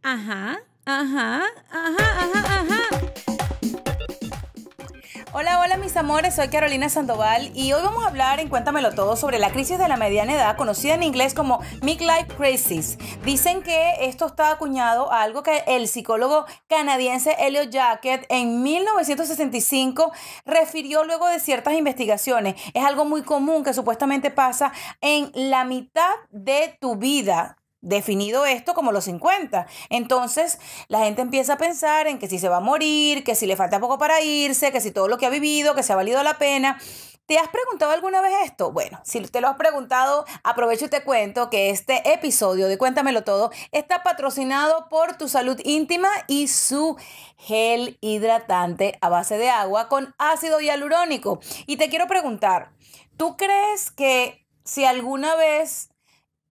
Ajá, ajá, ajá, ajá, ajá. Hola, hola mis amores, soy Carolina Sandoval y hoy vamos a hablar en Cuéntamelo Todo sobre la crisis de la mediana edad, conocida en inglés como midlife crisis. Dicen que esto está acuñado a algo que el psicólogo canadiense Elliot Jacket en 1965 refirió luego de ciertas investigaciones. Es algo muy común que supuestamente pasa en la mitad de tu vida. Definido esto como los 50. Entonces, la gente empieza a pensar en que si se va a morir, que si le falta poco para irse, que si todo lo que ha vivido, que se ha valido la pena. ¿Te has preguntado alguna vez esto? Bueno, si te lo has preguntado, aprovecho y te cuento que este episodio de Cuéntamelo Todo está patrocinado por Tu Salud Íntima y su gel hidratante a base de agua con ácido hialurónico. Y te quiero preguntar, ¿tú crees que si alguna vez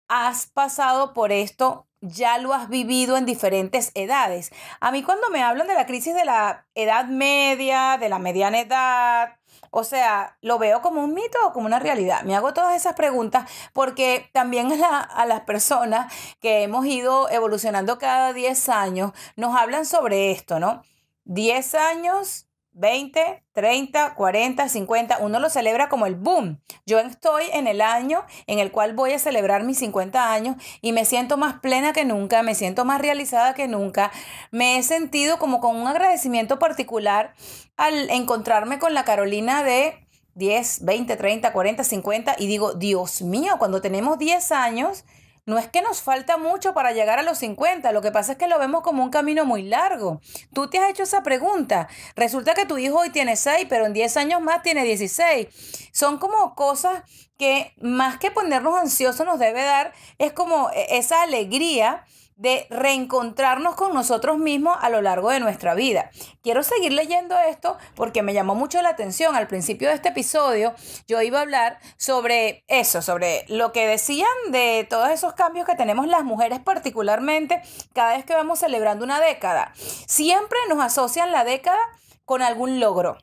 has pasado por esto, ya lo has vivido en diferentes edades? A mí cuando me hablan de la crisis de la edad media, de la mediana edad, o sea, ¿lo veo como un mito o como una realidad? Me hago todas esas preguntas porque también a las personas que hemos ido evolucionando cada 10 años nos hablan sobre esto, ¿no? 10 años, 20, 30, 40, 50, uno lo celebra como el boom. Yo estoy en el año en el cual voy a celebrar mis 50 años y me siento más plena que nunca, me siento más realizada que nunca. Me he sentido como con un agradecimiento particular al encontrarme con la Carolina de 10, 20, 30, 40, 50 y digo, Dios mío, cuando tenemos 10 años, no es que nos falta mucho para llegar a los 50, lo que pasa es que lo vemos como un camino muy largo. ¿Tú te has hecho esa pregunta? Resulta que tu hijo hoy tiene 6, pero en 10 años más tiene 16. Son como cosas que más que ponernos ansiosos nos debe dar, es como esa alegría de reencontrarnos con nosotros mismos a lo largo de nuestra vida. Quiero seguir leyendo esto porque me llamó mucho la atención. Al principio de este episodio yo iba a hablar sobre eso, sobre lo que decían de todos esos cambios que tenemos las mujeres particularmente cada vez que vamos celebrando una década. Siempre nos asocian la década con algún logro.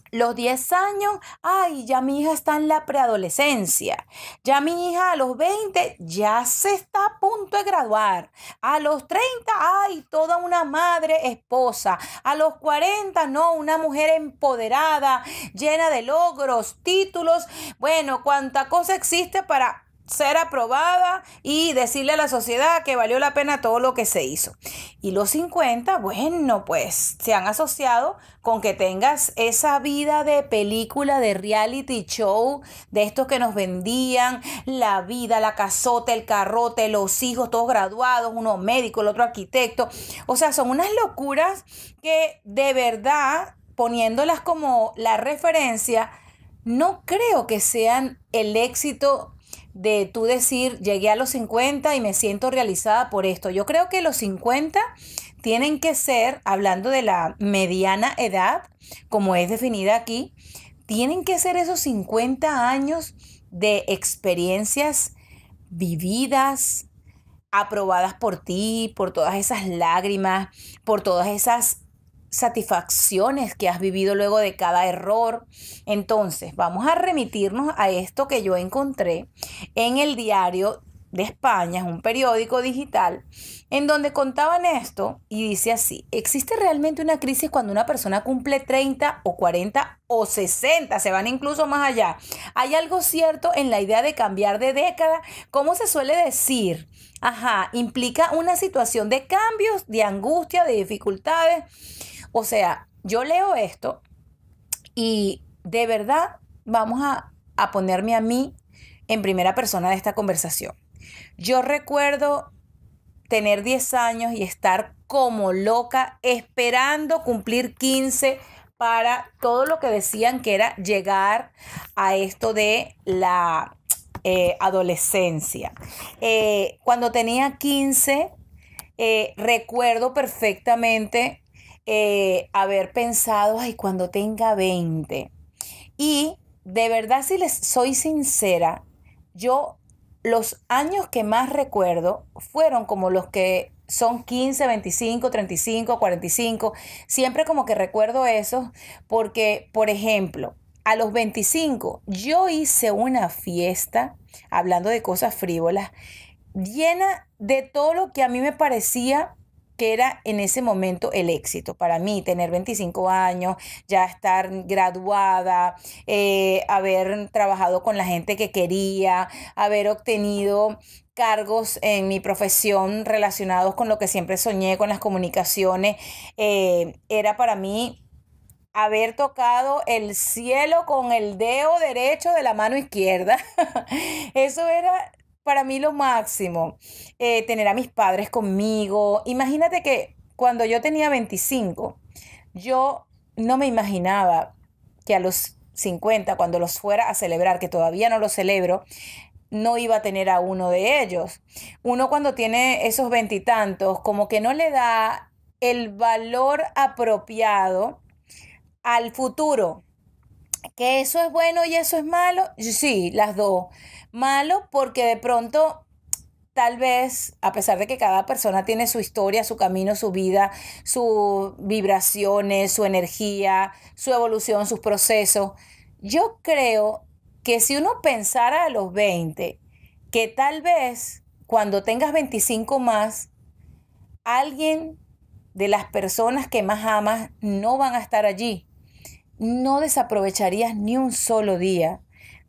Los 10 años, ay, ya mi hija está en la preadolescencia. Ya mi hija a los 20 ya se está a punto de graduar. A los 30, ay, toda una madre esposa. A los 40, no, una mujer empoderada, llena de logros, títulos. Bueno, cuánta cosa existe para ser aprobada y decirle a la sociedad que valió la pena todo lo que se hizo. Y los 50, bueno, pues se han asociado con que tengas esa vida de película, de reality show, de estos que nos vendían, la vida, la casota, el carrote, los hijos, todos graduados, uno médico, el otro arquitecto. O sea, son unas locuras que de verdad, poniéndolas como la referencia, no creo que sean el éxito de tú decir, llegué a los 50 y me siento realizada por esto. Yo creo que los 50 tienen que ser, hablando de la mediana edad, como es definida aquí, tienen que ser esos 50 años de experiencias vividas, aprobadas por ti, por todas esas lágrimas, por todas esas satisfacciones que has vivido luego de cada error. Entonces, vamos a remitirnos a esto que yo encontré en el Diario de España, es un periódico digital, en donde contaban esto y dice así: ¿existe realmente una crisis cuando una persona cumple 30 o 40 o 60? Se van incluso más allá. ¿Hay algo cierto en la idea de cambiar de década? ¿Cómo se suele decir? Ajá, implica una situación de cambios, de angustia, de dificultades. O sea, yo leo esto y de verdad vamos a ponerme a mí en primera persona de esta conversación. Yo recuerdo tener 10 años y estar como loca esperando cumplir 15 para todo lo que decían que era llegar a esto de la adolescencia. Cuando tenía 15, recuerdo perfectamente haber pensado, ay, cuando tenga 20. Y de verdad, si les soy sincera, yo los años que más recuerdo fueron como los que son 15, 25, 35, 45. Siempre como que recuerdo eso porque, por ejemplo, a los 25 yo hice una fiesta, hablando de cosas frívolas, llena de todo lo que a mí me parecía que era en ese momento el éxito para mí, tener 25 años, ya estar graduada, haber trabajado con la gente que quería, haber obtenido cargos en mi profesión relacionados con lo que siempre soñé, con las comunicaciones. Era para mí haber tocado el cielo con el dedo derecho de la mano izquierda. Eso era para mí lo máximo. Tener a mis padres conmigo. Imagínate que cuando yo tenía 25, yo no me imaginaba que a los 50, cuando los fuera a celebrar, que todavía no los celebro, no iba a tener a uno de ellos. Uno cuando tiene esos veintitantos, como que no le da el valor apropiado al futuro. ¿Que eso es bueno y eso es malo? Sí, las dos. Malo porque de pronto, tal vez, a pesar de que cada persona tiene su historia, su camino, su vida, sus vibraciones, su energía, su evolución, sus procesos, yo creo que si uno pensara a los 20, que tal vez cuando tengas 25 más, alguien de las personas que más amas no van a estar allí, no desaprovecharías ni un solo día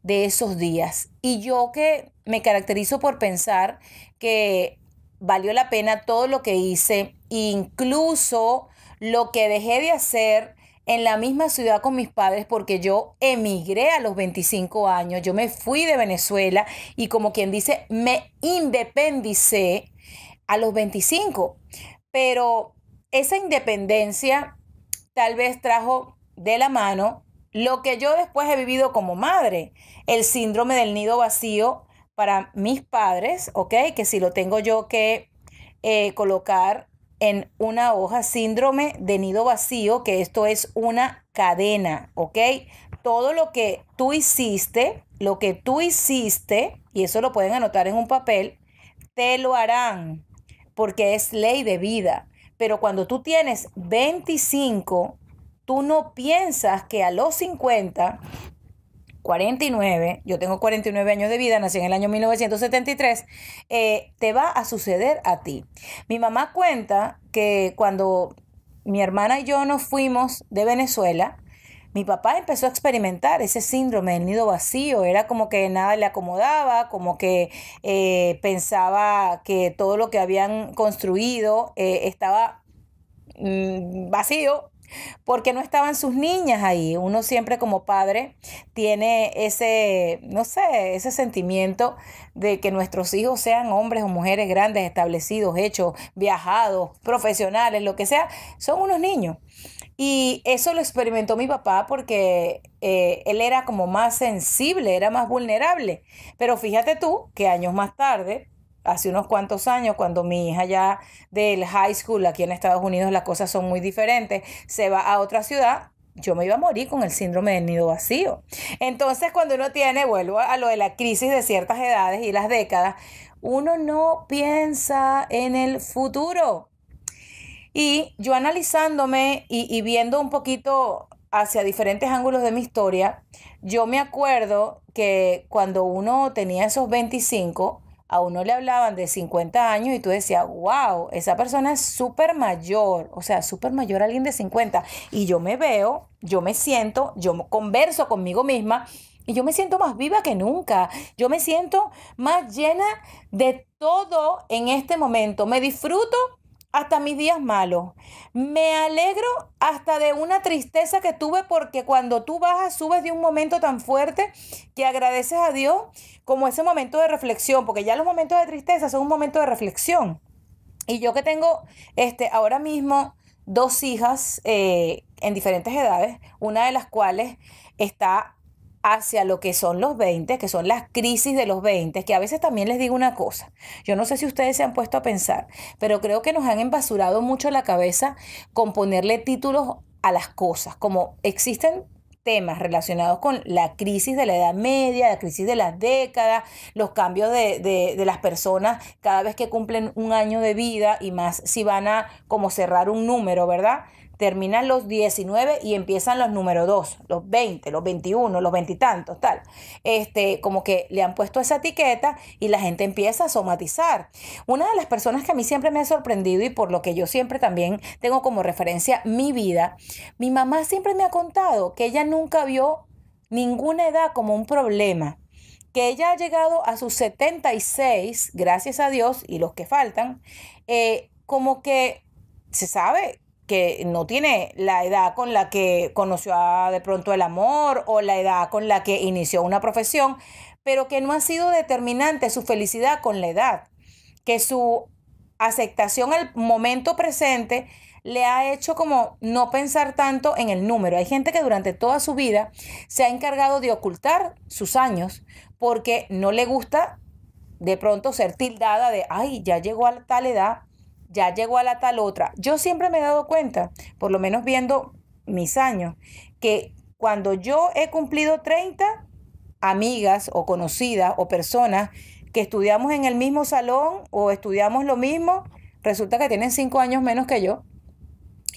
de esos días. Y yo que me caracterizo por pensar que valió la pena todo lo que hice, incluso lo que dejé de hacer en la misma ciudad con mis padres, porque yo emigré a los 25 años, yo me fui de Venezuela y como quien dice, me independicé a los 25. Pero esa independencia tal vez trajo de la mano lo que yo después he vivido como madre, el síndrome del nido vacío para mis padres, ¿ok? Que si lo tengo yo que colocar en una hoja, síndrome de nido vacío, que esto es una cadena, ¿ok? Todo lo que tú hiciste, y eso lo pueden anotar en un papel, te lo harán, porque es ley de vida. Pero cuando tú tienes 25, tú no piensas que a los 50, 49, yo tengo 49 años de vida, nací en el año 1973, te va a suceder a ti. Mi mamá cuenta que cuando mi hermana y yo nos fuimos de Venezuela, mi papá empezó a experimentar ese síndrome del nido vacío. Era como que nada le acomodaba, como que pensaba que todo lo que habían construido estaba vacío, porque no estaban sus niñas ahí. Uno siempre como padre tiene ese, no sé, ese sentimiento de que nuestros hijos sean hombres o mujeres grandes, establecidos, hechos, viajados, profesionales, lo que sea, son unos niños. Y eso lo experimentó mi papá porque él era como más sensible, era más vulnerable. Pero fíjate tú que años más tarde, hace unos cuantos años, cuando mi hija ya del high school, aquí en Estados Unidos las cosas son muy diferentes, se va a otra ciudad, yo me iba a morir con el síndrome del nido vacío. Entonces, cuando uno tiene, vuelvo a lo de la crisis de ciertas edades y las décadas, uno no piensa en el futuro. Y yo analizándome y viendo un poquito hacia diferentes ángulos de mi historia, yo me acuerdo que cuando uno tenía esos 25, a uno le hablaban de 50 años y tú decías, wow, esa persona es súper mayor, o sea, súper mayor a alguien de 50. Y yo me veo, yo me siento, converso conmigo misma y yo me siento más viva que nunca. Yo me siento más llena de todo en este momento. Me disfruto hasta mis días malos. Me alegro hasta de una tristeza que tuve porque cuando tú bajas, subes de un momento tan fuerte que agradeces a Dios como ese momento de reflexión, porque ya los momentos de tristeza son un momento de reflexión. Y yo que tengo ahora mismo dos hijas en diferentes edades, una de las cuales está hacia lo que son los 20, que son las crisis de los 20, que a veces también les digo una cosa, yo no sé si ustedes se han puesto a pensar, pero creo que nos han embasurado mucho la cabeza con ponerle títulos a las cosas, como existen temas relacionados con la crisis de la edad media, la crisis de las décadas, los cambios de las personas cada vez que cumplen un año de vida y más si van a como cerrar un número, ¿verdad? terminan los 19 y empiezan los número 2, los 20, los 21, los 20 y tantos, tal. Como que le han puesto esa etiqueta y la gente empieza a somatizar. Una de las personas que a mí siempre me ha sorprendido y por lo que yo siempre también tengo como referencia mi vida, mi mamá siempre me ha contado que ella nunca vio ninguna edad como un problema, que ella ha llegado a sus 76, gracias a Dios, y los que faltan, como que se sabe que no tiene la edad con la que conoció de pronto el amor o la edad con la que inició una profesión, pero que no ha sido determinante su felicidad con la edad, que su aceptación al momento presente le ha hecho como no pensar tanto en el número. Hay gente que durante toda su vida se ha encargado de ocultar sus años porque no le gusta de pronto ser tildada de, ay, ya llegó a tal edad, ya llegó a la tal otra. Yo siempre me he dado cuenta, por lo menos viendo mis años, que cuando yo he cumplido 30, amigas o conocidas o personas que estudiamos en el mismo salón o estudiamos lo mismo, resulta que tienen 5 años menos que yo.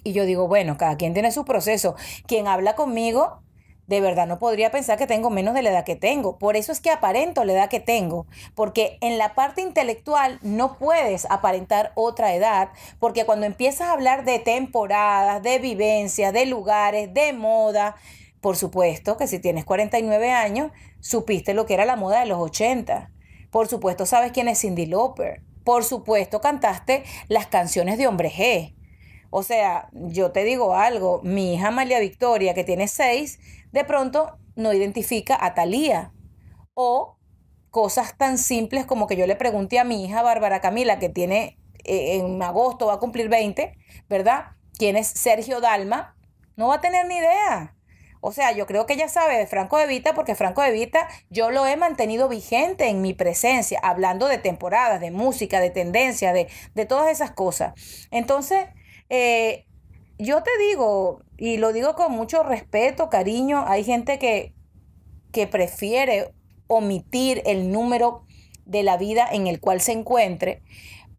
Y yo digo, bueno, cada quien tiene su proceso. Quien habla conmigo, de verdad no podría pensar que tengo menos de la edad que tengo. Por eso es que aparento la edad que tengo. Porque en la parte intelectual no puedes aparentar otra edad. Porque cuando empiezas a hablar de temporadas, de vivencias, de lugares, de moda, por supuesto que si tienes 49 años, supiste lo que era la moda de los 80. Por supuesto sabes quién es Cyndi Lauper. Por supuesto cantaste las canciones de Hombre G. O sea, yo te digo algo, mi hija Amalia Victoria, que tiene 6, de pronto no identifica a Thalía. O cosas tan simples como que yo le pregunté a mi hija Bárbara Camila, que tiene en agosto va a cumplir 20, ¿verdad? ¿Quién es Sergio Dalma? No va a tener ni idea. O sea, yo creo que ella sabe de Franco De Vita porque Franco De Vita yo lo he mantenido vigente en mi presencia, hablando de temporadas, de música, de tendencia, de todas esas cosas. Entonces, yo te digo, y lo digo con mucho respeto, cariño, hay gente que prefiere omitir el número de la vida en el cual se encuentre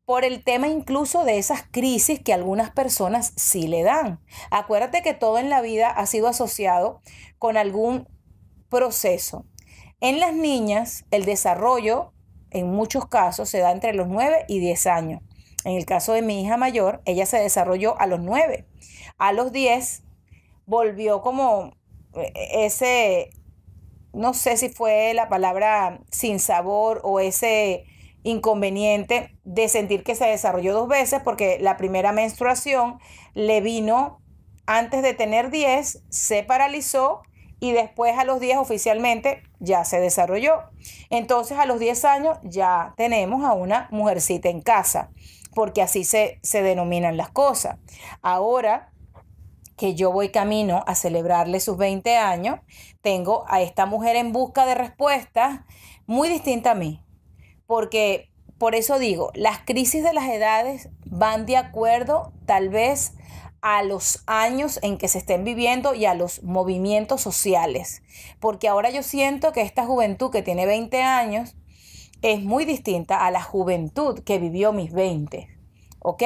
por el tema incluso de esas crisis que algunas personas sí le dan. Acuérdate que todo en la vida ha sido asociado con algún proceso. En las niñas, el desarrollo, en muchos casos, se da entre los 9 y 10 años. En el caso de mi hija mayor, ella se desarrolló a los 9. A los 10 volvió como ese, no sé si fue la palabra sin sabor o ese inconveniente de sentir que se desarrolló 2 veces porque la primera menstruación le vino antes de tener 10, se paralizó y después a los 10 oficialmente ya se desarrolló. Entonces a los 10 años ya tenemos a una mujercita en casa, porque así se denominan las cosas. Ahora que yo voy camino a celebrarle sus 20 años, tengo a esta mujer en busca de respuestas muy distinta a mí, porque por eso digo, las crisis de las edades van de acuerdo tal vez a los años en que se estén viviendo y a los movimientos sociales, porque ahora yo siento que esta juventud que tiene 20 años es muy distinta a la juventud que vivió mis 20, ¿ok?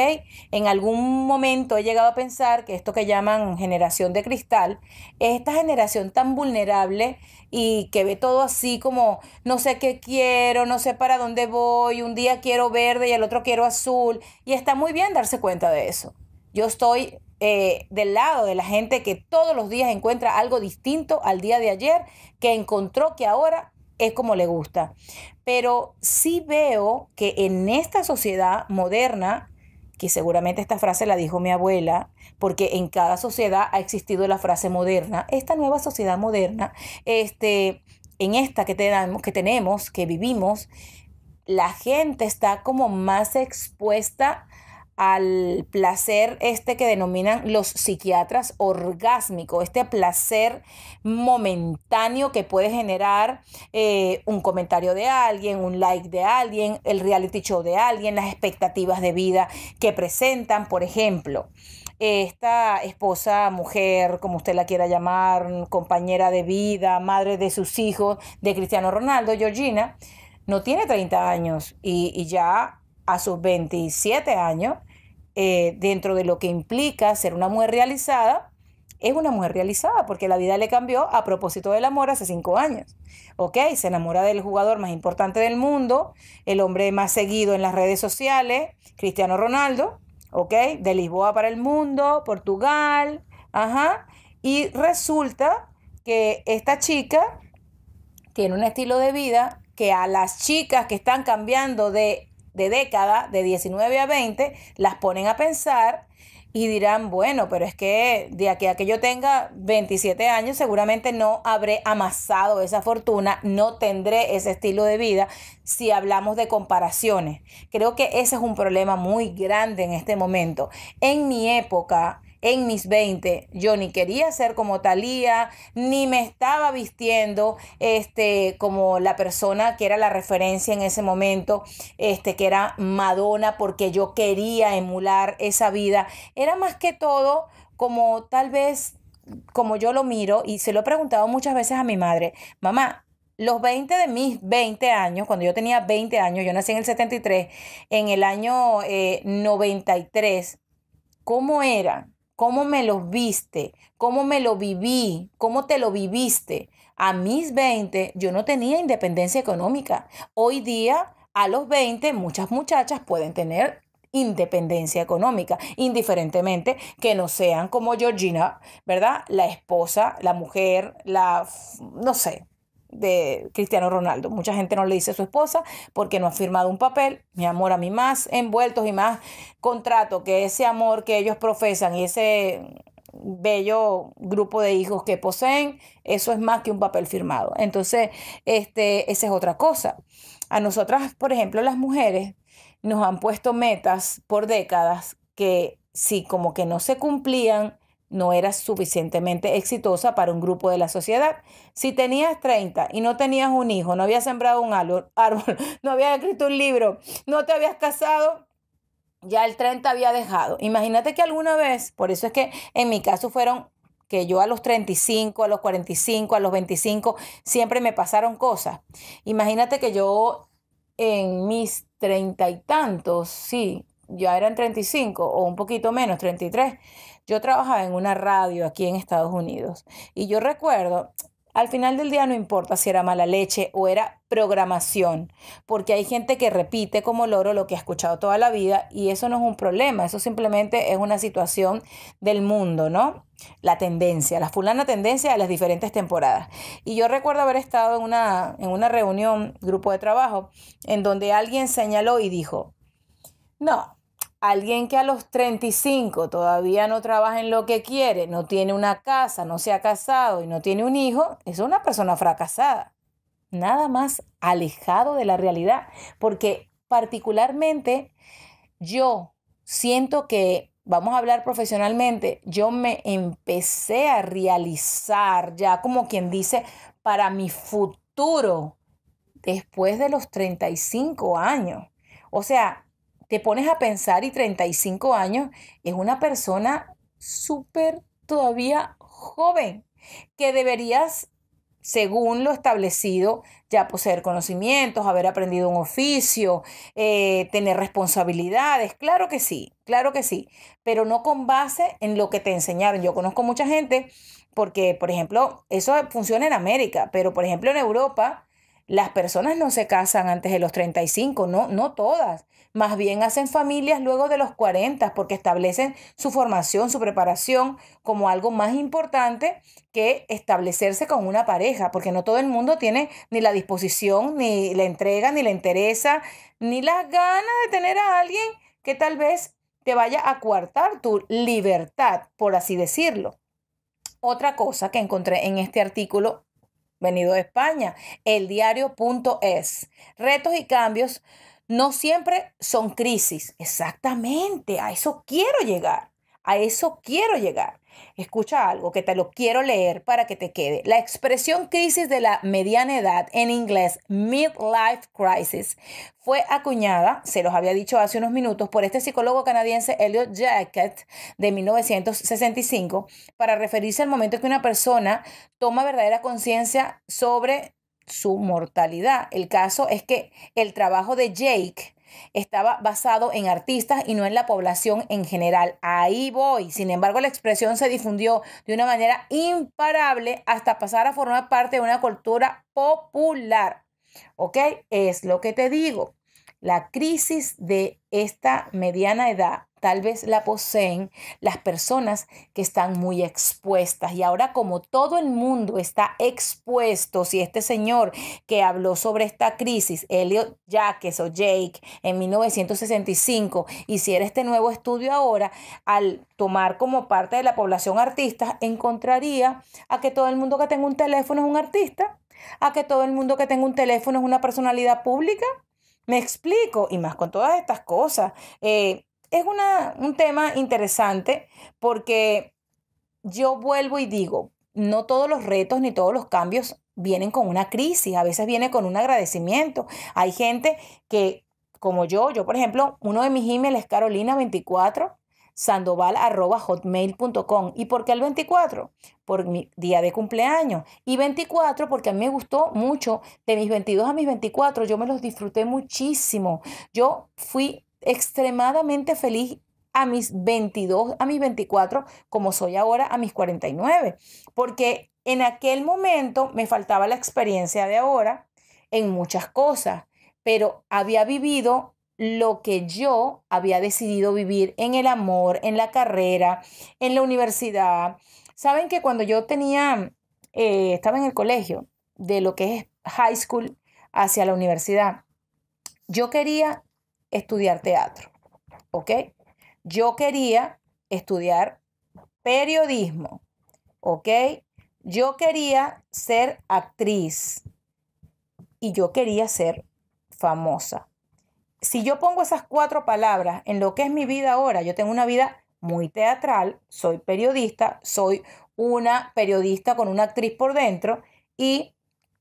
En algún momento he llegado a pensar que esto que llaman generación de cristal es esta generación tan vulnerable y que ve todo así como no sé qué quiero, no sé para dónde voy, un día quiero verde y el otro quiero azul, y está muy bien darse cuenta de eso. Yo estoy del lado de la gente que todos los días encuentra algo distinto al día de ayer, que encontró que ahora es como le gusta. Pero sí veo que en esta sociedad moderna, que seguramente esta frase la dijo mi abuela, porque en cada sociedad ha existido la frase moderna, esta nueva sociedad moderna, en esta que vivimos, la gente está como más expuesta al placer que denominan los psiquiatras orgásmico, este placer momentáneo que puede generar un comentario de alguien, un like de alguien, el reality show de alguien, las expectativas de vida que presentan. Por ejemplo, esta esposa, mujer, como usted la quiera llamar, compañera de vida, madre de sus hijos, de Cristiano Ronaldo, Georgina, no tiene 30 años y ya a sus 27 años dentro de lo que implica ser una mujer realizada, es una mujer realizada porque la vida le cambió a propósito del amor hace 5 años. Ok, se enamora del jugador más importante del mundo, el hombre más seguido en las redes sociales, Cristiano Ronaldo, ok, de Lisboa para el mundo, Portugal, ajá, y resulta que esta chica tiene un estilo de vida que a las chicas que están cambiando de década, de 19 a 20, las ponen a pensar y dirán, bueno, pero es que de aquí a que yo tenga 27 años seguramente no habré amasado esa fortuna, no tendré ese estilo de vida si hablamos de comparaciones. Creo que ese es un problema muy grande en este momento. En mi época, en mis 20, yo ni quería ser como Thalía, ni me estaba vistiendo como la persona que era la referencia en ese momento, que era Madonna, porque yo quería emular esa vida. Era más que todo como tal vez, como yo lo miro, y se lo he preguntado muchas veces a mi madre, mamá, los 20 de mis 20 años, cuando yo tenía 20 años, yo nací en el 73, en el año 93, ¿cómo era? ¿Cómo me los viste? ¿Cómo me lo viví? ¿Cómo te lo viviste? A mis 20 yo no tenía independencia económica. Hoy día, a los 20 muchas muchachas pueden tener independencia económica, indiferentemente que no sean como Georgina, ¿verdad? La esposa, la mujer, no sé, de Cristiano Ronaldo. Mucha gente no le dice a su esposa porque no ha firmado un papel. Mi amor, a mí más envueltos y más contrato que ese amor que ellos profesan y ese bello grupo de hijos que poseen, eso es más que un papel firmado. Entonces, esa es otra cosa. A nosotras, por ejemplo, las mujeres, nos han puesto metas por décadas que si como que no se cumplían, no eras suficientemente exitosa para un grupo de la sociedad. Si tenías 30 y no tenías un hijo, no habías sembrado un árbol, no habías escrito un libro, no te habías casado, ya el 30 había dejado. Imagínate que alguna vez, por eso es que en mi caso fueron que yo a los 35, a los 45, a los 25, siempre me pasaron cosas. Imagínate que yo en mis 30 y tantos, sí, ya eran 35 o un poquito menos, 33. Yo trabajaba en una radio aquí en Estados Unidos y yo recuerdo, al final del día no importa si era mala leche o era programación, porque hay gente que repite como loro lo que ha escuchado toda la vida y eso no es un problema, eso simplemente es una situación del mundo, ¿no? La tendencia, la fulana tendencia de las diferentes temporadas. Y yo recuerdo haber estado en una reunión, grupo de trabajo, en donde alguien señaló y dijo, no, alguien que a los 35 todavía no trabaja en lo que quiere, no tiene una casa, no se ha casado y no tiene un hijo, es una persona fracasada. Nada más alejado de la realidad, porque particularmente yo siento que, vamos a hablar profesionalmente, yo me empecé a realizar ya como quien dice para mi futuro después de los 35 años. O sea, te pones a pensar y 35 años es una persona súper todavía joven que deberías, según lo establecido, ya poseer conocimientos, haber aprendido un oficio, tener responsabilidades. Claro que sí, pero no con base en lo que te enseñaron. Yo conozco mucha gente porque, por ejemplo, eso funciona en América, pero por ejemplo en Europa las personas no se casan antes de los 35, no, no todas. Más bien hacen familias luego de los 40 porque establecen su formación, su preparación como algo más importante que establecerse con una pareja, porque no todo el mundo tiene ni la disposición, ni la entrega, ni la interesa, ni las ganas de tener a alguien que tal vez te vaya a coartar tu libertad, por así decirlo. Otra cosa que encontré en este artículo venido de España, eldiario.es. Retos y cambios no siempre son crisis. Exactamente, a eso quiero llegar. A eso quiero llegar. Escucha algo que te lo quiero leer para que te quede. La expresión crisis de la mediana edad, en inglés midlife crisis, fue acuñada, se los había dicho hace unos minutos, por este psicólogo canadiense Elliot Jacket de 1965 para referirse al momento en que una persona toma verdadera conciencia sobre su mortalidad. El caso es que el trabajo de Jake estaba basado en artistas y no en la población en general. Ahí voy. Sin embargo, la expresión se difundió de una manera imparable hasta pasar a formar parte de una cultura popular. ¿Ok? Es lo que te digo. La crisis de esta mediana edad tal vez la poseen las personas que están muy expuestas. Y ahora como todo el mundo está expuesto, si este señor que habló sobre esta crisis, Elliot Jacques o Jake, en 1965, hiciera este nuevo estudio ahora, al tomar como parte de la población artistas, encontraría a que todo el mundo que tenga un teléfono es un artista, a que todo el mundo que tenga un teléfono es una personalidad pública. Me explico, y más con todas estas cosas. Es un tema interesante porque yo vuelvo y digo, no todos los retos ni todos los cambios vienen con una crisis, a veces viene con un agradecimiento. Hay gente que, como yo por ejemplo, uno de mis emails es carolina24 sandoval@hotmail.com. ¿Y por qué el 24? Por mi día de cumpleaños. Y 24 porque a mí me gustó mucho. De mis 22 a mis 24, yo me los disfruté muchísimo. Yo fui extremadamente feliz a mis 22, a mis 24, como soy ahora a mis 49. Porque en aquel momento me faltaba la experiencia de ahora en muchas cosas, pero había vivido lo que yo había decidido vivir en el amor, en la carrera, en la universidad. Saben que cuando yo estaba en el colegio, de lo que es high school hacia la universidad, yo quería estudiar teatro, ¿ok? Yo quería estudiar periodismo, ¿ok? Yo quería ser actriz y yo quería ser famosa. Si yo pongo esas 4 palabras en lo que es mi vida ahora, yo tengo una vida muy teatral, soy periodista, soy una periodista con una actriz por dentro y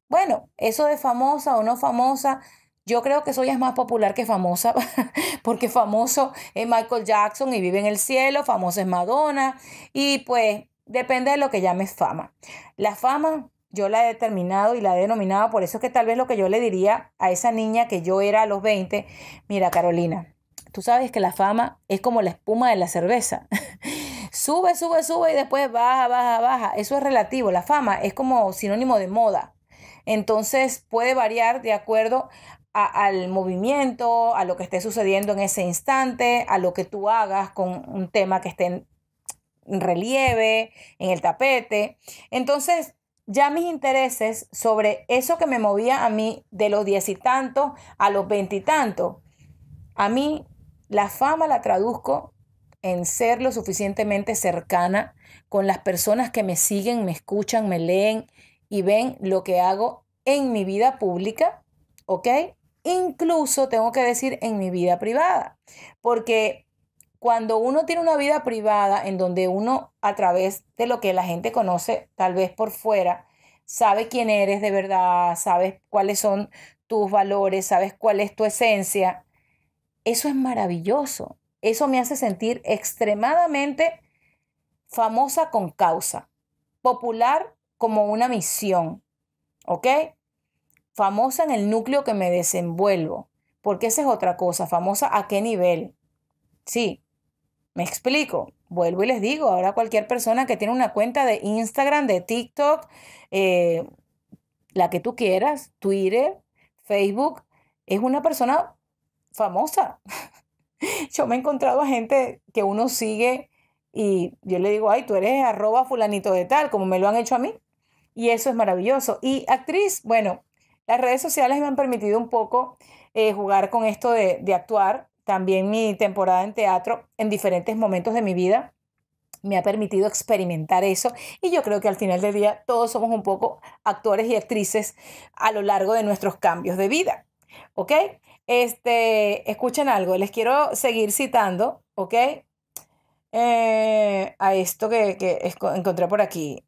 bueno, eso de famosa o no famosa, yo creo que soy es más popular que famosa, porque famoso es Michael Jackson y vive en el cielo, famosa es Madonna y pues depende de lo que llames fama. La fama yo la he determinado y la he denominado, por eso es que tal vez lo que yo le diría a esa niña que yo era a los 20, mira Carolina, tú sabes que la fama es como la espuma de la cerveza. Sube, sube, sube y después baja, baja, baja. Eso es relativo. La fama es como sinónimo de moda. Entonces puede variar de acuerdo al movimiento, a lo que esté sucediendo en ese instante, a lo que tú hagas con un tema que esté en relieve, en el tapete. Entonces, ya mis intereses sobre eso que me movía a mí de los 10 y tantos a los 20 y tantos, a mí la fama la traduzco en ser lo suficientemente cercana con las personas que me siguen, me escuchan, me leen y ven lo que hago en mi vida pública, ¿ok? Incluso tengo que decir en mi vida privada, porque cuando uno tiene una vida privada en donde uno a través de lo que la gente conoce, tal vez por fuera, sabe quién eres de verdad, sabes cuáles son tus valores, sabes cuál es tu esencia, eso es maravilloso. Eso me hace sentir extremadamente famosa con causa, popular como una misión, ¿ok? Famosa en el núcleo que me desenvuelvo, porque esa es otra cosa, famosa a qué nivel. Sí, me explico. Vuelvo y les digo, ahora cualquier persona que tiene una cuenta de Instagram, de TikTok, eh, la que tú quieras, Twitter, Facebook, es una persona famosa. Yo me he encontrado a gente que uno sigue y yo le digo, ay, tú eres @fulanito de tal, como me lo han hecho a mí. Y eso es maravilloso. Y actriz, bueno, las redes sociales me han permitido un poco jugar con esto de actuar. También mi temporada en teatro en diferentes momentos de mi vida me ha permitido experimentar eso. Y yo creo que al final del día todos somos un poco actores y actrices a lo largo de nuestros cambios de vida. ¿Ok? Escuchen algo, les quiero seguir citando, ¿ok? A esto que encontré por aquí.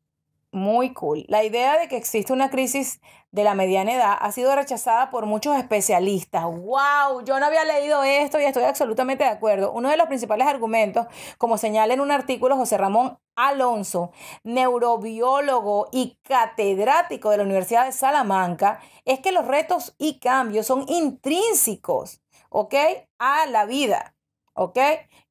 Muy cool. La idea de que existe una crisis de la mediana edad ha sido rechazada por muchos especialistas. ¡Wow! Yo no había leído esto y estoy absolutamente de acuerdo. Uno de los principales argumentos, como señala en un artículo José Ramón Alonso, neurobiólogo y catedrático de la Universidad de Salamanca, es que los retos y cambios son intrínsecos. ¿ok? A la vida, ¿ok?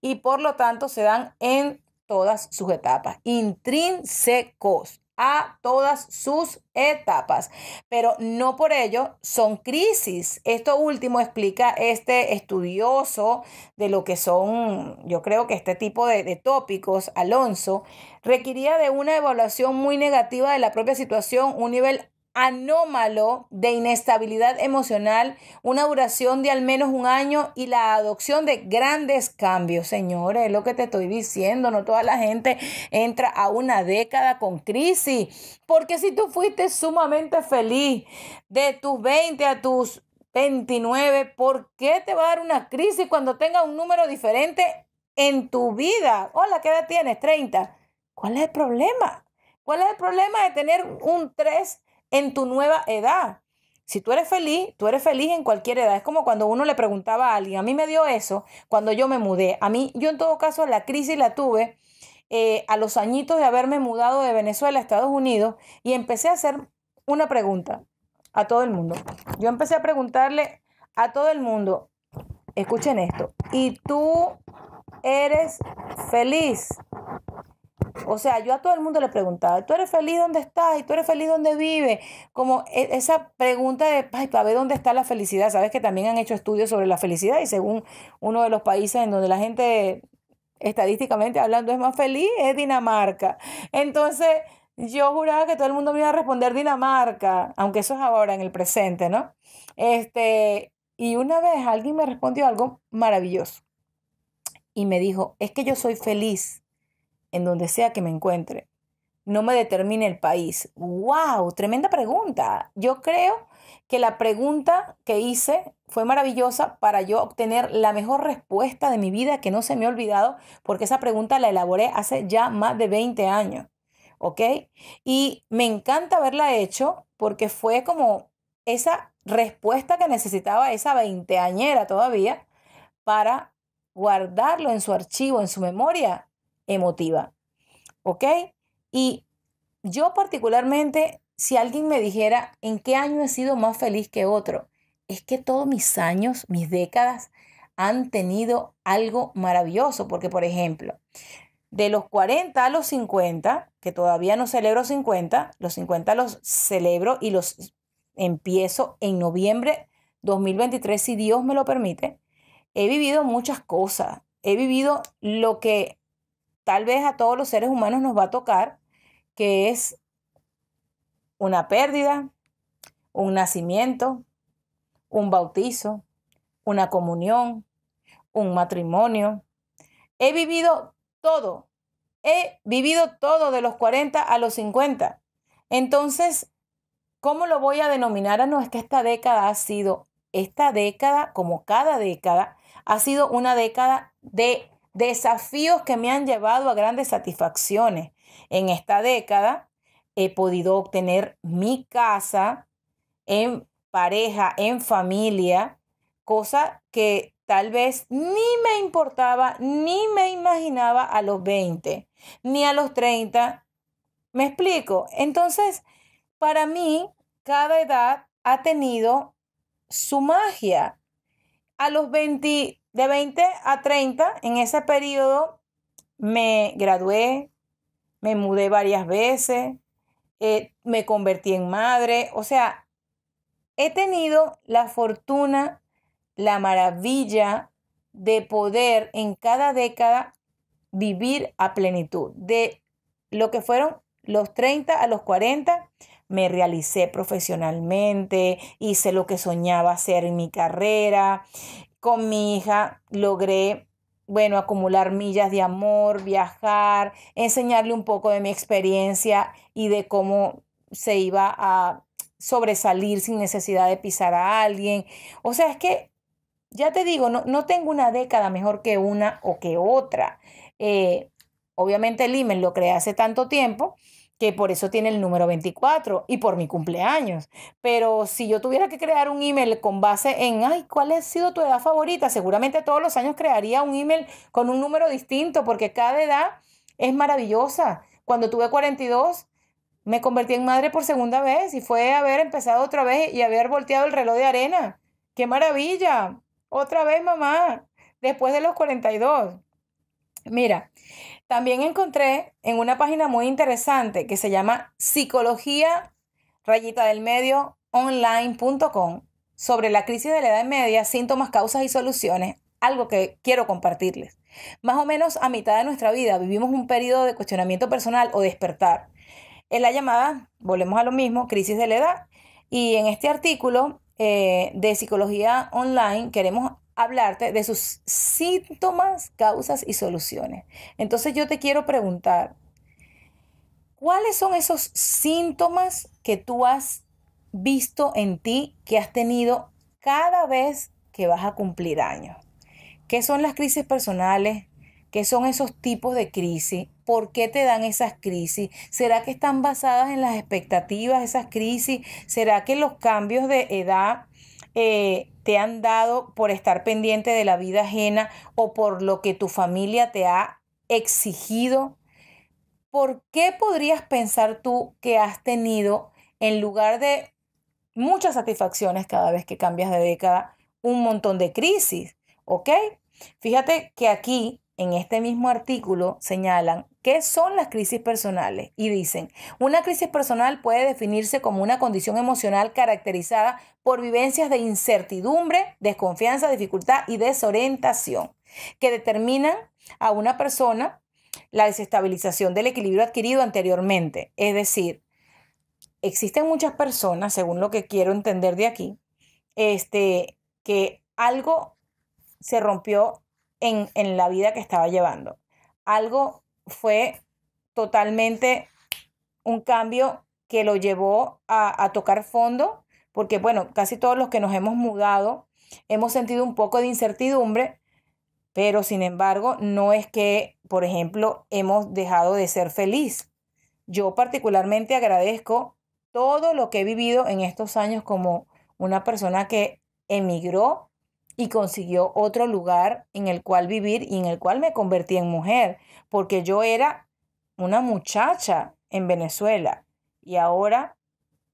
Y por lo tanto se dan en todas sus etapas, intrínsecos a todas sus etapas, pero no por ello son crisis. Esto último explica este estudioso de lo que son, yo creo que este tipo de tópicos, Alonso, requería de una evaluación muy negativa de la propia situación, un nivel anómalo de inestabilidad emocional, una duración de al menos un año y la adopción de grandes cambios. Señores, es lo que te estoy diciendo, no toda la gente entra a una década con crisis, porque si tú fuiste sumamente feliz de tus 20 a tus 29, ¿por qué te va a dar una crisis cuando tenga un número diferente en tu vida? Hola, ¿qué edad tienes? 30. ¿Cuál es el problema? ¿Cuál es el problema de tener un 3 en tu nueva edad? Si tú eres feliz en cualquier edad. Es como cuando uno le preguntaba a alguien, a mí me dio eso cuando yo me mudé. Yo en todo caso la crisis la tuve a los añitos de haberme mudado de Venezuela a Estados Unidos y empecé a hacer una pregunta a todo el mundo. Yo empecé a preguntarle a todo el mundo, escuchen esto, ¿y tú eres feliz? O sea, yo a todo el mundo le preguntaba, ¿tú eres feliz donde estás? ¿Y tú eres feliz donde vives? Como esa pregunta de, ay, para ver dónde está la felicidad. Sabes que también han hecho estudios sobre la felicidad y según uno de los países en donde la gente, estadísticamente hablando, es más feliz, es Dinamarca. Entonces, yo juraba que todo el mundo me iba a responder Dinamarca, aunque eso es ahora en el presente, ¿no? Y una vez alguien me respondió algo maravilloso y me dijo, es que yo soy feliz en donde sea que me encuentre. No me determine el país. ¡Wow! Tremenda pregunta. Yo creo que la pregunta que hice fue maravillosa para yo obtener la mejor respuesta de mi vida que no se me ha olvidado, porque esa pregunta la elaboré hace ya más de 20 años. ¿Ok? Y me encanta haberla hecho porque fue como esa respuesta que necesitaba esa veinteañera todavía para guardarlo en su archivo, en su memoria emotiva, ¿ok? Y yo particularmente, si alguien me dijera en qué año he sido más feliz que otro, es que todos mis años, mis décadas han tenido algo maravilloso, porque por ejemplo, de los 40 a los 50, que todavía no celebro 50, los 50 los celebro y los empiezo en noviembre 2023, si Dios me lo permite. He vivido muchas cosas. He vivido lo que tal vez a todos los seres humanos nos va a tocar, que es una pérdida, un nacimiento, un bautizo, una comunión, un matrimonio. He vivido todo. He vivido todo de los 40 a los 50. Entonces, ¿cómo lo voy a denominar? No, es que esta década, como cada década, ha sido una década de desafíos que me han llevado a grandes satisfacciones. En esta década he podido obtener mi casa en pareja, en familia, cosa que tal vez ni me importaba, ni me imaginaba a los 20, ni a los 30. ¿Me explico? Entonces, para mí, cada edad ha tenido su magia. A los 20, de 20 a 30, en ese periodo, me gradué, me mudé varias veces, me convertí en madre. O sea, he tenido la fortuna, la maravilla de poder en cada década vivir a plenitud. De lo que fueron los 30 a los 40, me realicé profesionalmente, hice lo que soñaba hacer en mi carrera. Con mi hija logré, bueno, acumular millas de amor, viajar, enseñarle un poco de mi experiencia y de cómo se iba a sobresalir sin necesidad de pisar a alguien. O sea, es que, ya te digo, no tengo una década mejor que una o que otra. Eh, Obviamente el email lo creé hace tanto tiempo que por eso tiene el número 24 y por mi cumpleaños. Pero si yo tuviera que crear un email con base en, ay, ¿cuál ha sido tu edad favorita? Seguramente todos los años crearía un email con un número distinto porque cada edad es maravillosa. Cuando tuve 42, me convertí en madre por segunda vez y fue haber empezado otra vez y haber volteado el reloj de arena. ¡Qué maravilla! Otra vez, mamá, después de los 42. Mira, también encontré en una página muy interesante que se llama psicología rayita del medio online.com sobre la crisis de la edad media, síntomas, causas y soluciones, algo que quiero compartirles. Más o menos a mitad de nuestra vida vivimos un periodo de cuestionamiento personal o despertar. Es la llamada, volvemos a lo mismo, crisis de la edad. Y en este artículo de Psicología Online queremos hablarte de sus síntomas, causas y soluciones. Entonces yo te quiero preguntar, ¿cuáles son esos síntomas que tú has visto en ti, que has tenido cada vez que vas a cumplir años? ¿Qué son las crisis personales? ¿Qué son esos tipos de crisis? ¿Por qué te dan esas crisis? ¿Será que están basadas en las expectativas, esas crisis? ¿Será que los cambios de edad te han dado por estar pendiente de la vida ajena o por lo que tu familia te ha exigido? ¿Por qué podrías pensar tú que has tenido, en lugar de muchas satisfacciones cada vez que cambias de década, un montón de crisis? ¿Ok? Fíjate que aquí, en este mismo artículo, señalan qué son las crisis personales y dicen, una crisis personal puede definirse como una condición emocional caracterizada por vivencias de incertidumbre, desconfianza, dificultad y desorientación que determinan a una persona la desestabilización del equilibrio adquirido anteriormente. Es decir, existen muchas personas, según lo que quiero entender de aquí, que algo se rompió en la vida que estaba llevando. Algo fue totalmente un cambio que lo llevó a tocar fondo, porque bueno, casi todos los que nos hemos mudado hemos sentido un poco de incertidumbre, pero sin embargo no es que, por ejemplo, hemos dejado de ser feliz. Yo particularmente agradezco todo lo que he vivido en estos años como una persona que emigró y consiguió otro lugar en el cual vivir y en el cual me convertí en mujer, porque yo era una muchacha en Venezuela y ahora,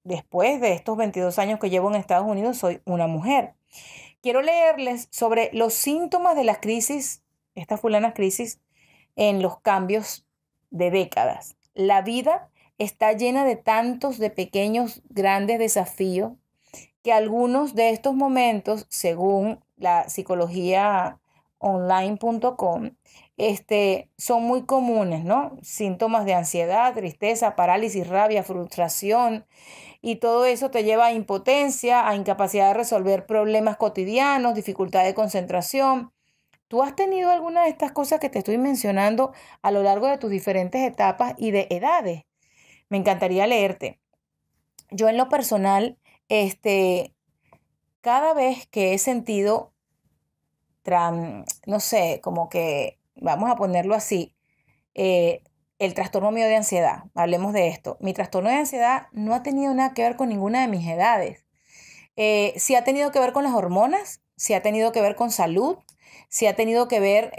después de estos 22 años que llevo en Estados Unidos, soy una mujer. Quiero leerles sobre los síntomas de las crisis, estas fulanas crisis, en los cambios de décadas. La vida está llena de tantos, de pequeños, grandes desafíos, que algunos de estos momentos, según la psicología online.com, son muy comunes, ¿no? Síntomas de ansiedad, tristeza, parálisis, rabia, frustración, y todo eso te lleva a impotencia, a incapacidad de resolver problemas cotidianos, dificultad de concentración. ¿Tú has tenido alguna de estas cosas que te estoy mencionando a lo largo de tus diferentes etapas y de edades? Me encantaría leerte. Yo en lo personal, cada vez que he sentido, no sé, como que, vamos a ponerlo así, el trastorno mío de ansiedad, hablemos de esto. Mi trastorno de ansiedad no ha tenido nada que ver con ninguna de mis edades. Sí ha tenido que ver con las hormonas, sí ha tenido que ver con salud, sí ha tenido que ver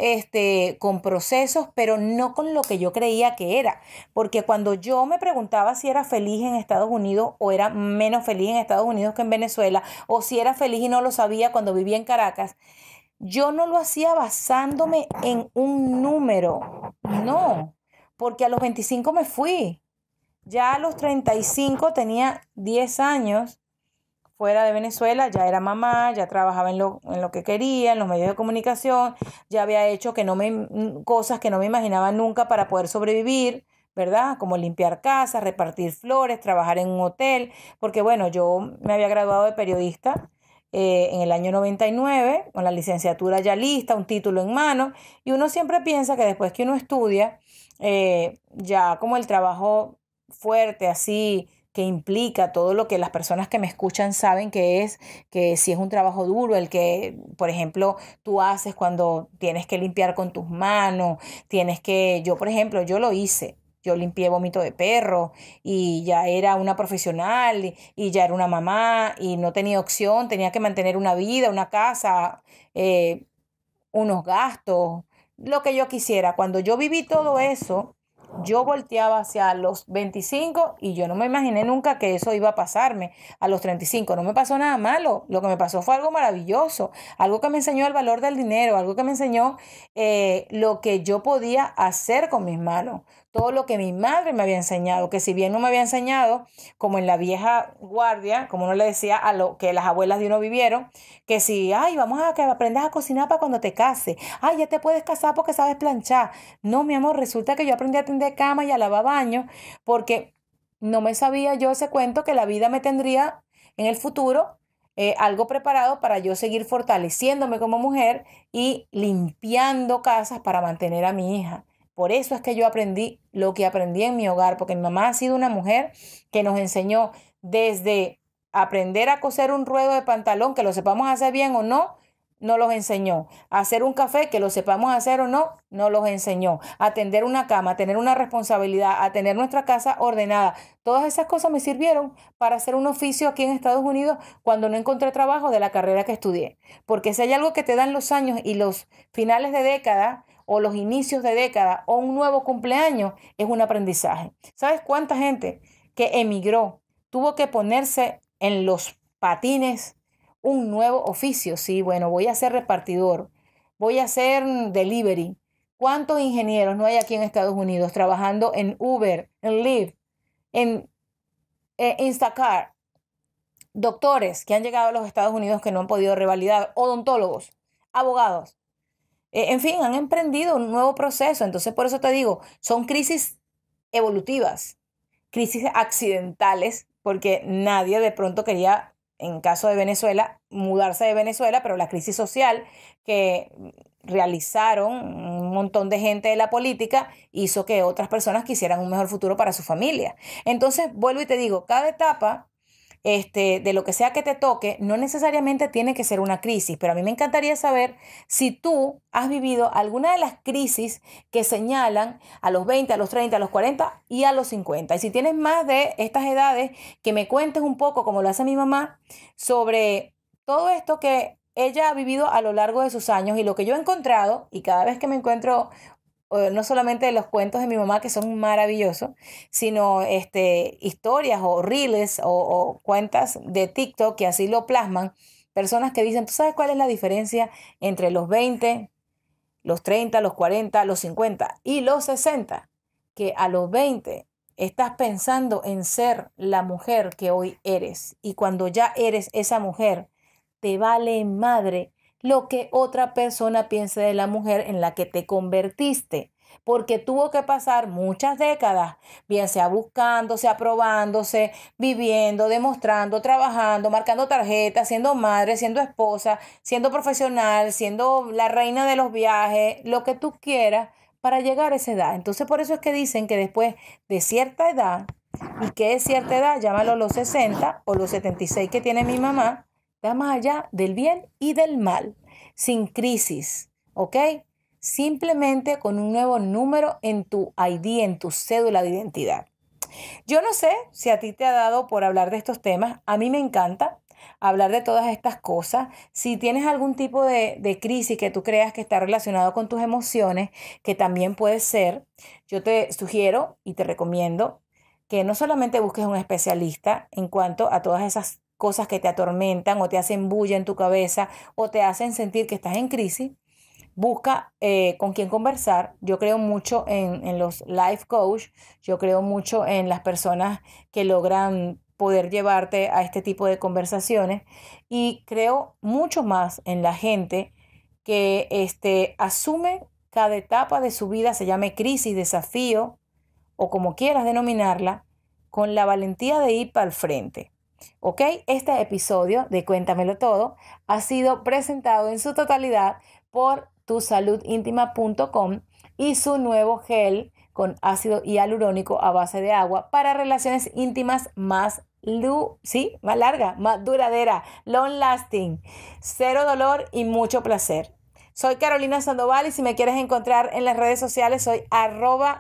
con procesos, pero no con lo que yo creía que era. Porque cuando yo me preguntaba si era feliz en Estados Unidos o era menos feliz en Estados Unidos que en Venezuela, o si era feliz y no lo sabía cuando vivía en Caracas, yo no lo hacía basándome en un número, no, porque a los 25 me fui. Ya a los 35 tenía 10 años fuera de Venezuela, ya era mamá, ya trabajaba en lo que quería, en los medios de comunicación, ya había hecho cosas que no me imaginaba nunca para poder sobrevivir, ¿verdad? Como limpiar casas, repartir flores, trabajar en un hotel, porque bueno, yo me había graduado de periodista en el año 99, con la licenciatura ya lista, un título en mano, y uno siempre piensa que después que uno estudia, ya como el trabajo fuerte, así, que implica todo lo que las personas que me escuchan saben que si es un trabajo duro, el que, por ejemplo, tú haces cuando tienes que limpiar con tus manos, yo, por ejemplo, yo lo hice. Yo limpié vómito de perro y ya era una profesional y ya era una mamá y no tenía opción, tenía que mantener una vida, una casa, unos gastos, lo que yo quisiera. Cuando yo viví todo eso, yo volteaba hacia los 25 y yo no me imaginé nunca que eso iba a pasarme a los 35. No me pasó nada malo, lo que me pasó fue algo maravilloso, algo que me enseñó el valor del dinero, algo que me enseñó lo que yo podía hacer con mis manos, todo lo que mi madre me había enseñado, que si bien no me había enseñado, como en la vieja guardia, como uno le decía a lo que las abuelas de uno vivieron, que si, ay, vamos a que aprendas a cocinar para cuando te cases, ay, ya te puedes casar porque sabes planchar. No, mi amor, resulta que yo aprendí a tender cama y a lavar baños porque no me sabía yo ese cuento que la vida me tendría en el futuro algo preparado para yo seguir fortaleciéndome como mujer y limpiando casas para mantener a mi hija. Por eso es que yo aprendí lo que aprendí en mi hogar, porque mi mamá ha sido una mujer que nos enseñó desde aprender a coser un ruedo de pantalón, que lo sepamos hacer bien o no, no los enseñó. A hacer un café, que lo sepamos hacer o no, no los enseñó. A tender una cama, a tener una responsabilidad, a tener nuestra casa ordenada. Todas esas cosas me sirvieron para hacer un oficio aquí en Estados Unidos cuando no encontré trabajo de la carrera que estudié. Porque si hay algo que te dan los años y los finales de década o los inicios de década o un nuevo cumpleaños, es un aprendizaje. ¿Sabes cuánta gente que emigró tuvo que ponerse en los patines un nuevo oficio? Sí, bueno, voy a ser repartidor, voy a hacer delivery. ¿Cuántos ingenieros no hay aquí en Estados Unidos trabajando en Uber, en Lyft, en Instacart? Doctores que han llegado a los Estados Unidos que no han podido revalidar, odontólogos, abogados. En fin, han emprendido un nuevo proceso. Entonces, por eso te digo, son crisis evolutivas, crisis accidentales, porque nadie de pronto quería, en caso de Venezuela, mudarse de Venezuela, pero la crisis social que realizaron un montón de gente de la política hizo que otras personas quisieran un mejor futuro para su familia. Entonces, vuelvo y te digo, cada etapa de lo que sea que te toque, no necesariamente tiene que ser una crisis, pero a mí me encantaría saber si tú has vivido alguna de las crisis que señalan a los 20, a los 30, a los 40 y a los 50. Y si tienes más de estas edades, que me cuentes un poco, como lo hace mi mamá, sobre todo esto que ella ha vivido a lo largo de sus años y lo que yo he encontrado, y cada vez que me encuentro no solamente los cuentos de mi mamá que son maravillosos, sino historias o reels o cuentas de TikTok que así lo plasman, personas que dicen, ¿tú sabes cuál es la diferencia entre los 20, los 30, los 40, los 50 y los 60? Que a los 20 estás pensando en ser la mujer que hoy eres y cuando ya eres esa mujer, te vale madre lo que otra persona piense de la mujer en la que te convertiste, porque tuvo que pasar muchas décadas, bien sea buscándose, aprobándose, viviendo, demostrando, trabajando, marcando tarjetas, siendo madre, siendo esposa, siendo profesional, siendo la reina de los viajes, lo que tú quieras para llegar a esa edad. Entonces por eso es que dicen que después de cierta edad, y que es cierta edad, llámalo los 60 o los 76 que tiene mi mamá, está más allá del bien y del mal, sin crisis, ¿ok? Simplemente con un nuevo número en tu ID, en tu cédula de identidad. Yo no sé si a ti te ha dado por hablar de estos temas. A mí me encanta hablar de todas estas cosas. Si tienes algún tipo de crisis que tú creas que está relacionado con tus emociones, que también puede ser, yo te sugiero y te recomiendo que no solamente busques un especialista en cuanto a todas esas cosas que te atormentan o te hacen bulla en tu cabeza o te hacen sentir que estás en crisis. Busca con quién conversar. Yo creo mucho en los life coach. Yo creo mucho en las personas que logran poder llevarte a este tipo de conversaciones. Y creo mucho más en la gente que asume cada etapa de su vida, se llame crisis, desafío o como quieras denominarla, con la valentía de ir para el frente. ¿Ok? Este episodio de Cuéntamelo Todo ha sido presentado en su totalidad por tusaludintima.com y su nuevo gel con ácido hialurónico a base de agua para relaciones íntimas más larga, más duradera, long lasting, cero dolor y mucho placer. Soy Carolina Sandoval y si me quieres encontrar en las redes sociales soy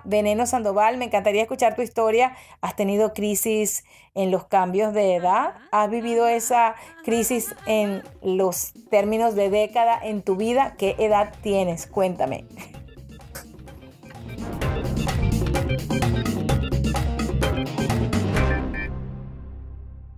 @venenosandoval. Me encantaría escuchar tu historia. ¿Has tenido crisis en los cambios de edad? ¿Has vivido esa crisis en los términos de década en tu vida? ¿Qué edad tienes? Cuéntame.